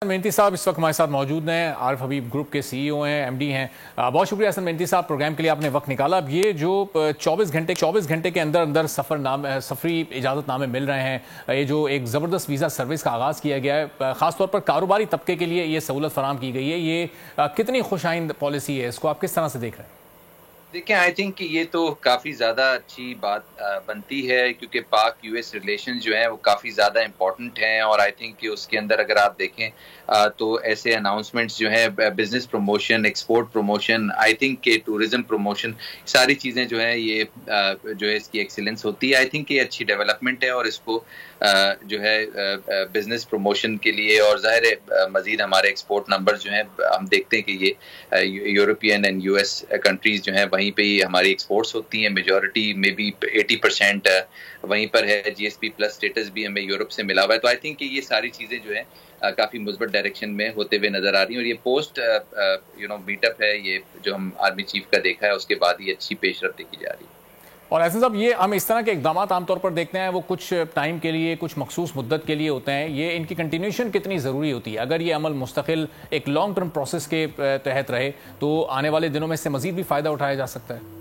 मेहनती साहब इस वक्त हमारे साथ मौजूद हैं। आरिफ हबीब ग्रुप के सीईओ हैं, एमडी हैं। बहुत शुक्रिया हसन मेहनती साहब, प्रोग्राम के लिए आपने वक्त निकाला। अब ये जो 24 घंटे के अंदर अंदर सफरी इजाज़तनामे मिल रहे हैं, ये जो एक ज़बरदस्त वीज़ा सर्विस का आगाज़ किया गया है, ख़ासतौर पर कारोबारी तबके के लिए ये सहूलत फराम की गई है, ये कितनी खुशाइंद पॉलिसी है? इसको आप किस तरह से देख रहे हैं? देखिए, आई थिंक कि ये तो काफ़ी ज़्यादा अच्छी बात बनती है, क्योंकि पाक यूएस रिलेशन जो हैं वो काफ़ी ज़्यादा इम्पोर्टेंट हैं। और आई थिंक कि उसके अंदर अगर आप देखें तो ऐसे अनाउंसमेंट्स जो हैं, business promotion, export promotion, I think कि टूरिज़्म प्रमोशन, सारी चीज़ें जो हैं ये जो है इसकी एक्सीलेंस होती है। आई थिंक ये अच्छी डेवलपमेंट है और इसको जो है बिजनेस प्रमोशन के लिए, और ज़ाहिर है मज़ीद हमारे एक्सपोर्ट नंबर जो हैं हम देखते हैं कि ये यूरोपियन एंड यूएस कंट्रीज़ जो हैं वहीं पे ही हमारी एक्सपोर्ट्स होती हैं। मेजॉरिटी में भी 80% वहीं पर है। जीएसपी प्लस स्टेटस भी हमें यूरोप से मिला हुआ है। तो आई थिंक कि ये सारी चीज़ें जो हैं काफ़ी मुस्बत डायरेक्शन में होते हुए नज़र आ रही हैं। और ये पोस्ट मीटअप है, ये जो हम आर्मी चीफ का देखा है, उसके बाद ये अच्छी पेशरफ्त देखी जा रही है। और ऐसे साहब, ये हम इस तरह के इकदाम आमतौर पर देखते हैं, वो कुछ टाइम के लिए, कुछ मखसूस मुद्दत के लिए होते हैं। ये इनकी कंटिन्यूशन कितनी ज़रूरी होती है? अगर ये अमल मुस्तकिल एक लॉन्ग टर्म प्रोसेस के तहत रहे तो आने वाले दिनों में इससे मज़ीद भी फ़ायदा उठाया जा सकता है।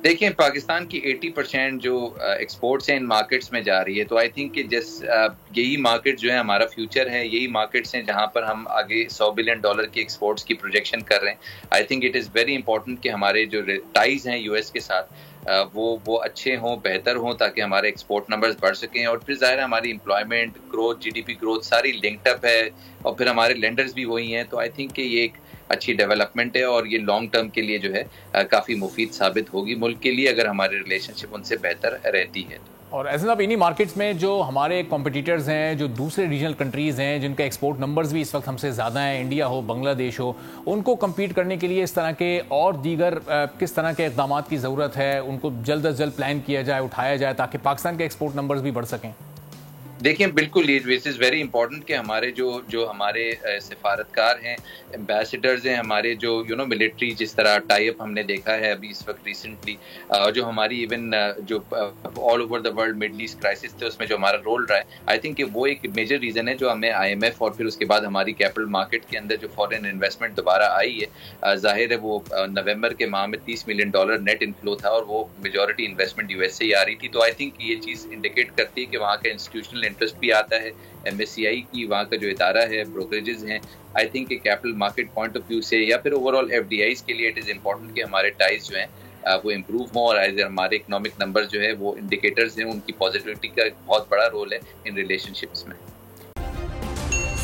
देखिए, पाकिस्तान की 80% जो एक्सपोर्ट्स हैं इन मार्केट्स में जा रही है। तो आई थिंक कि यही मार्केट जो है हमारा फ्यूचर है, यही मार्केट्स हैं जहां पर हम आगे $100 बिलियन की एक्सपोर्ट्स की प्रोजेक्शन कर रहे हैं। I think it is very important कि हमारे जो टाइज हैं यूएस के साथ वो अच्छे हों, बेहतर हों, ताकि हमारे एक्सपोर्ट नंबर्स बढ़ सकें। और फिर ज़ाहिर है हमारी एम्प्लॉयमेंट ग्रोथ, जीडीपी ग्रोथ सारी लिंक्ड अप है, और फिर हमारे लेंडर्स भी वही हैं। तो आई थिंक कि ये एक अच्छी डेवलपमेंट है और ये लॉन्ग टर्म के लिए जो है काफ़ी मुफीद साबित होगी मुल्क के लिए, अगर हमारी रिलेशनशिप उनसे बेहतर रहती है। और ऐसे साहब, इन्हीं मार्केट्स में जो हमारे कॉम्पिटिटर्स हैं, जो दूसरे रीजनल कंट्रीज़ हैं, जिनके एक्सपोर्ट नंबर्स भी इस वक्त हमसे ज़्यादा हैं, इंडिया हो, बांग्लादेश हो, उनको कम्पीट करने के लिए इस तरह के और दीगर किस तरह के इक़दाम की ज़रूरत है? उनको जल्द अज जल्द प्लान किया जाए, उठाया जाए, ताकि पाकिस्तान के एक्सपोर्ट नंबर्स भी बढ़ सकें। देखिए, बिल्कुल इट इज़ वेरी इंपॉर्टेंट कि हमारे जो हमारे सिफारतकार हैं, एम्बेसडर्स हैं, हमारे जो मिलिट्री, जिस तरह टाई अप हमने देखा है अभी इस वक्त रिसेंटली, जो हमारी इवन जो all over the world middle east crisis थे उसमें जो हमारा रोल रहा है, आई थिंक कि वो एक मेजर रीज़न है जो हमें IMF और फिर उसके बाद हमारी कैपिटल मार्केट के अंदर जो फॉरेन इन्वेस्टमेंट दोबारा आई है। ज़ाहिर है वो नवंबर के माह में $30 मिलियन नेट इनफ्लो था, और वो मेजॉरिटी इन्वेस्टमेंट यूएस से ही आ रही थी। तो आई थिंक ये चीज़ इंडिकेट करती है कि वहाँ का इंस्टीट्यूशनल इंटरेस्ट भी आता है। MSCI की वहाँ का जो इदारा है, ब्रोकरेजेस हैं, आई थिंक कि capital market point of view से या फिर ओवरऑल FDIs के लिए इट इज़ इम्पॉर्टेंट कि हमारे टाइज जो हैं वो इम्प्रूव हों, और एज हमारे इकोनॉमिक नंबर जो है वो इंडिकेटर्स हैं, उनकी पॉजिटिविटी का बहुत बड़ा रोल है इन रिलेशनशिप्स में।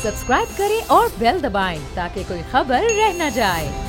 सब्सक्राइब करें और बेल दबाएं ताकि कोई खबर रह न जाए।